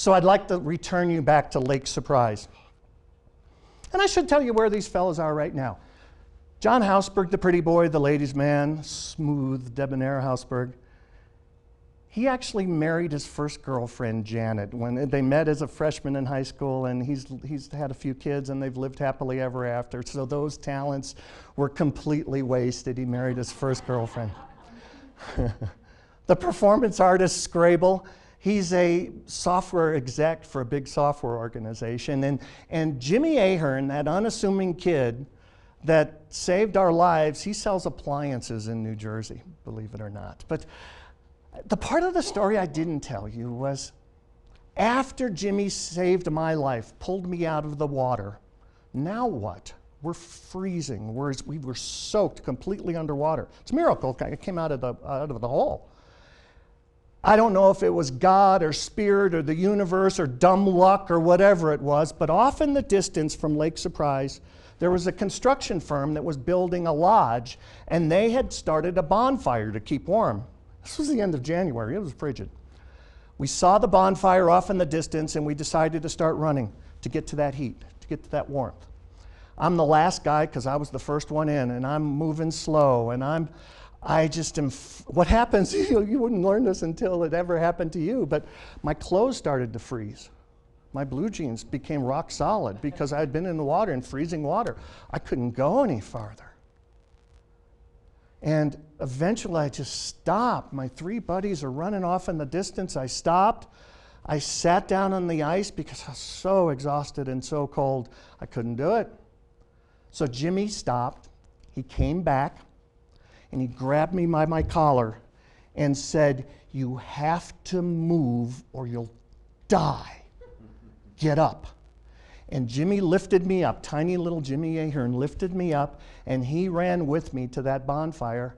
So I'd like to return you back to Lake Surprise. And I should tell you where these fellows are right now. John Hausberg, the pretty boy, the ladies' man, smooth, debonair Hausberg. He actually married his first girlfriend, Janet, when they met as a freshman in high school, and he's had a few kids, and they've lived happily ever after. So those talents were completely wasted. He married his first girlfriend. The performance artist, Scrabble, he's a software exec for a big software organization. And Jimmy Ahern, that unassuming kid that saved our lives, he sells appliances in New Jersey, believe it or not. But the part of the story I didn't tell you was after Jimmy saved my life, pulled me out of the water, now what? We're freezing. We were soaked completely underwater. It's a miracle. I came out of the hole. I don't know if it was God or spirit or the universe or dumb luck or whatever it was, but off in the distance from Lake Surprise, there was a construction firm that was building a lodge, and they had started a bonfire to keep warm. This was the end of January. It was frigid. We saw the bonfire off in the distance, and we decided to start running to get to that heat, to get to that warmth. I'm the last guy because I was the first one in, and I'm moving slow, and I just am, what happens, you wouldn't learn this until it ever happened to you, but my clothes started to freeze. My blue jeans became rock solid because I had been in the water, in freezing water. I couldn't go any farther. And eventually I just stopped. My three buddies are running off in the distance. I stopped. I sat down on the ice because I was so exhausted and so cold. I couldn't do it. So Jimmy stopped. He came back and he grabbed me by my collar and said, "You have to move or you'll die. Get up." And Jimmy lifted me up, tiny little Jimmy Ahern lifted me up, and he ran with me to that bonfire,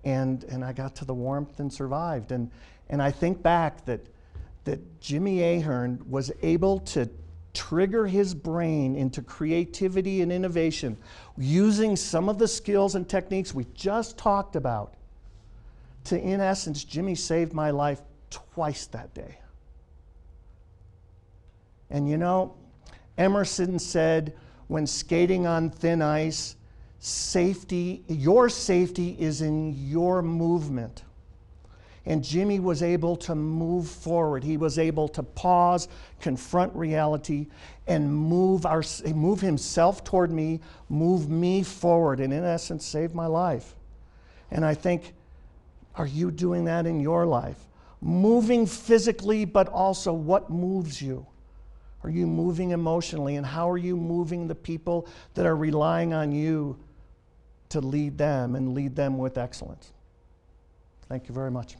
and I got to the warmth and survived. And I think back that Jimmy Ahern was able to trigger his brain into creativity and innovation using some of the skills and techniques we just talked about. In essence, Jimmy saved my life twice that day. And you know, Emerson said, when skating on thin ice, your safety is in your movement. And Jimmy was able to move forward. He was able to pause, confront reality, and move himself toward me, move me forward, and in essence, save my life. And I think, are you doing that in your life? Moving physically, but also what moves you? Are you moving emotionally, and how are you moving the people that are relying on you to lead them and lead them with excellence? Thank you very much.